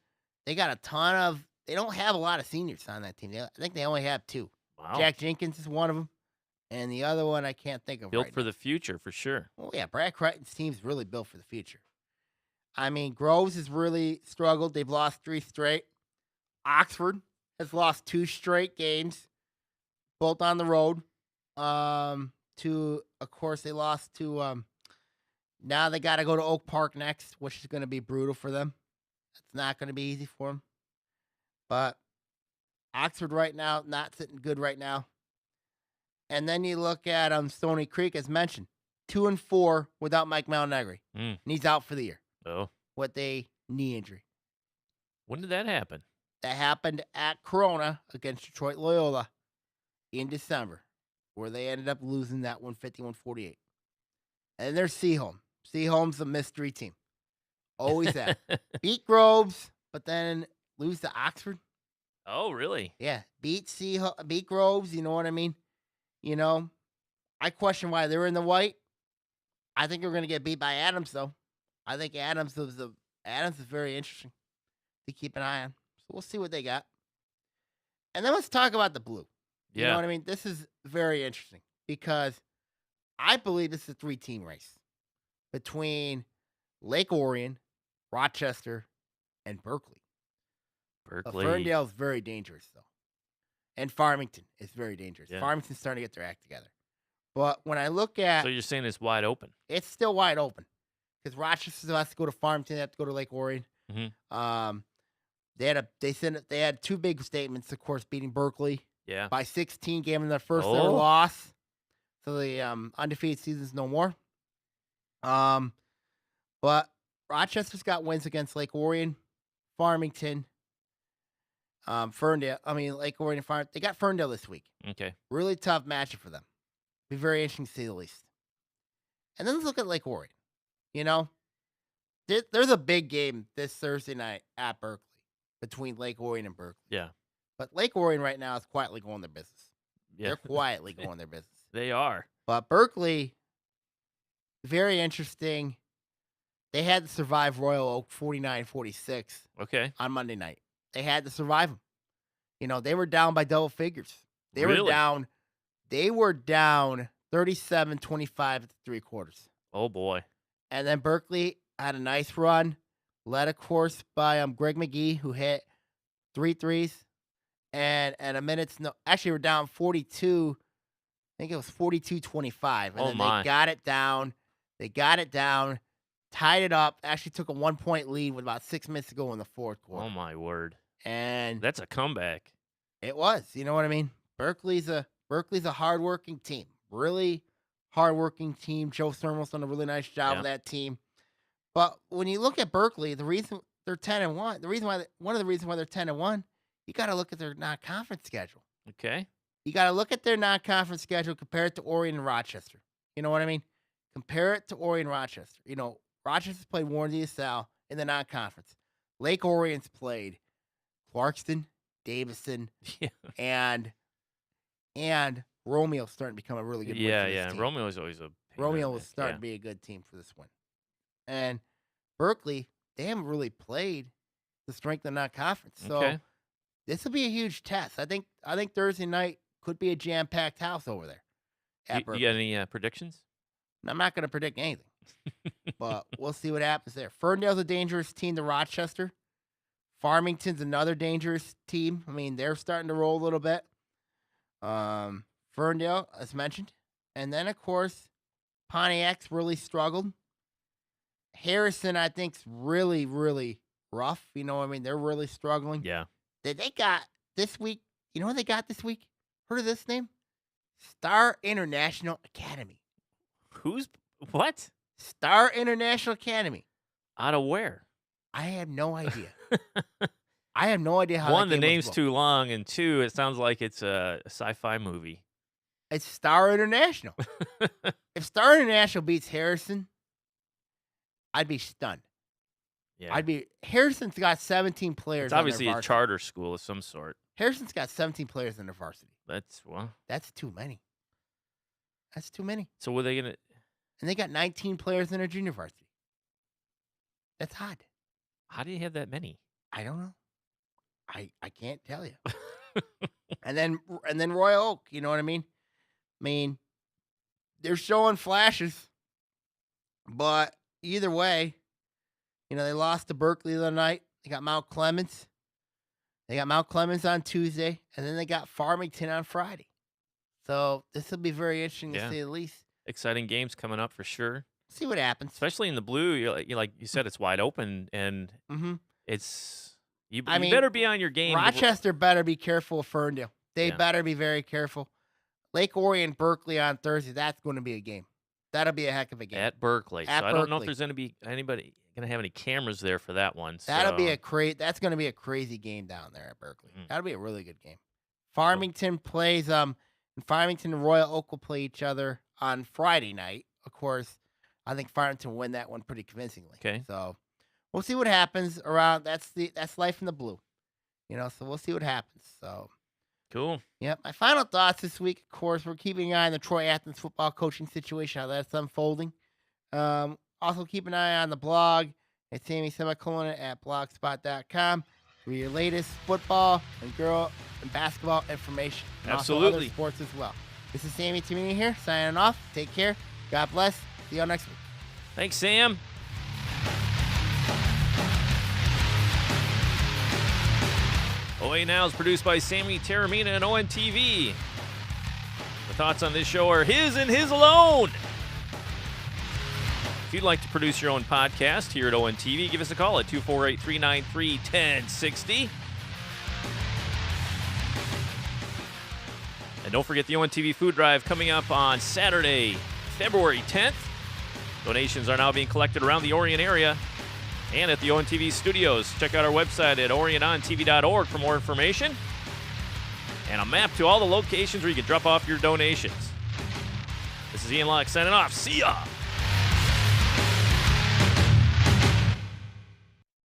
They got a ton of. They don't have a lot of seniors on that team. I think they only have 2. Wow. Jack Jenkins is one of them, and the other one I can't think of. Built right for now. the future, for sure. Oh yeah, Brad Crichton's team's really built for the future. I mean, Groves has really struggled. They've lost 3 straight. Oxford has lost 2 straight games, both on the road. Of course, they lost to. Now they got to go to Oak Park next, which is going to be brutal for them. It's not going to be easy for them. But Oxford right now, not sitting good right now. And then you look at Stony Creek, as mentioned, 2-4 without Mike Milnegri. And he's out for the year. Oh. With a knee injury. When did that happen? That happened at Corona against Detroit Loyola in December, where they ended up losing that one 51-48. And there's Seaholm. Seaholm's a mystery team. Always that. Beat Groves, but then lose to Oxford. Oh, really? Yeah. Beat Groves, you know what I mean? I question why they're in the white. I think we're going to get beat by Adams, though. I think Adams is very interesting to keep an eye on. So we'll see what they got. And then let's talk about the blue. You know what I mean? This is very interesting because I believe this is a 3-team race between Lake Orion, Rochester, and Berkeley. Ferndale is very dangerous, though. And Farmington is very dangerous. Yeah. Farmington's starting to get their act together. But when I look at... So you're saying it's wide open? It's still wide open. Because Rochester still has to go to Farmington. They have to go to Lake Orion. Mm-hmm. They had 2 big statements, of course, beating Berkeley by 16, gave them their first ever loss. So the undefeated season's no more. But Rochester's got wins against Lake Orion, Farmington, Ferndale. Lake Orion and Farmington. They got Ferndale this week. Okay. Really tough matchup for them. Be very interesting to say the least. And then let's look at Lake Orion. There's a big game this Thursday night at Berkeley between Lake Orion and Berkeley. Yeah. But Lake Orion right now is quietly going their business. Yeah. They're quietly going their business. They are. But Berkeley, very interesting. They had to survive Royal Oak 49-46 on Monday night. They had to survive them. They were down by double figures. They were down 37-25 at the 3 quarters. Oh, boy. And then Berkeley had a nice run, led, of course, by Greg McGee, who hit 3 threes. And at a minute's actually, we're down 42. I think it was 42-25. And then they got it down. Tied it up. Actually took a 1-point lead with about 6 minutes to go in the 4th quarter. Oh, my word. And that's a comeback. It was. You know what I mean? Berkeley's a hardworking team. Really hardworking team. Joe Thermal's done a really nice job with that team. But when you look at Berkeley, the reason they're 10-1, one of the reasons why they're 10-1, you got to look at their non-conference schedule. Okay. You got to look at their non-conference schedule, compare it to Orion and Rochester. You know what I mean? Compare it to Orion and Rochester. Rochester's played Warren DeSalle in the non-conference. Lake Orion's played Clarkston, Davison, and Romeo's starting to become a really good win for this team. Romeo's always a Romeo was starting to be a good team for this one. And Berkeley, they haven't really played to strengthen that conference. So Okay. this will be a huge test. I think Thursday night could be a jam-packed house over there at You Berkeley. got any predictions? I'm not going to predict anything, but we'll see what happens there. Ferndale's a dangerous team to Rochester. Farmington's another dangerous team. I mean, they're starting to roll a little bit. Ferndale, as mentioned. And then, of course, Pontiac's really struggled. Harrison, I think, is really, really rough. You know what I mean? They're really struggling. Yeah. They got this week. You know what they got this week? Heard of this name? Star International Academy. Who's what? Star International Academy. Out of where? I have no idea. I have no idea how. One, that the game was name's booked. too long, and two, it sounds like it's a sci-fi movie. It's Star International. If Star International beats Harrison, I'd be stunned. Yeah. Harrison's got 17 players. It's on their obviously a varsity. charter school of some sort. Harrison's got 17 players in their varsity. That's That's too many. That's too many. So were they gonna? And they got 19 players in their junior varsity. That's odd. How do you have that many? I don't know. I can't tell you. and then Royal Oak, you know what I mean? I mean, they're showing flashes, but either way, you know, they lost to Berkeley the other night. They got Mount Clemens. They got Mount Clemens on Tuesday, and then they got Farmington on Friday. So this will be very interesting to say the least. Exciting games coming up for sure. See what happens. Especially in the blue, like you said, it's wide open, and it's you mean, better be on your game. Rochester better be careful of Ferndale. They Yeah. better be very careful. Lake Orion, Berkeley on Thursday. That's going to be a game. That'll be a heck of a game. At Berkeley. At So I don't know if Berkeley. there's going to be anybody going to have any cameras there for that one. That'll be so- That's going to be a crazy game down there at Berkeley. Mm. That'll be a really good game. Farmington plays. Farmington and Royal Oak will play each other on Friday night. Of course, I think Farmington will win that one pretty convincingly. Okay. So we'll see what happens around. That's life in the blue. You know. So we'll see what happens. So. Cool. Yep. My final thoughts this week, of course, we're keeping an eye on the Troy Athens football coaching situation, how that's unfolding. Also, keep an eye on the blog at Sammy at blogspot.com for your latest football and girl and basketball information. And also other Absolutely. sports as well. This is Sammy Tamini here, signing off. Take care. God bless. See y'all next week. Thanks, Sam. Oaa Now is produced by Sammy Taramina and ONTV. The thoughts on this show are his and his alone. If you'd like to produce your own podcast here at ONTV, give us a call at 248-393-1060. And don't forget the ONTV food drive coming up on Saturday, February 10th. Donations are now being collected around the Orion area and at the ONTV studios. Check out our website at orionontv.org for more information and a map to all the locations where you can drop off your donations. This is Ian Locke signing off. See ya!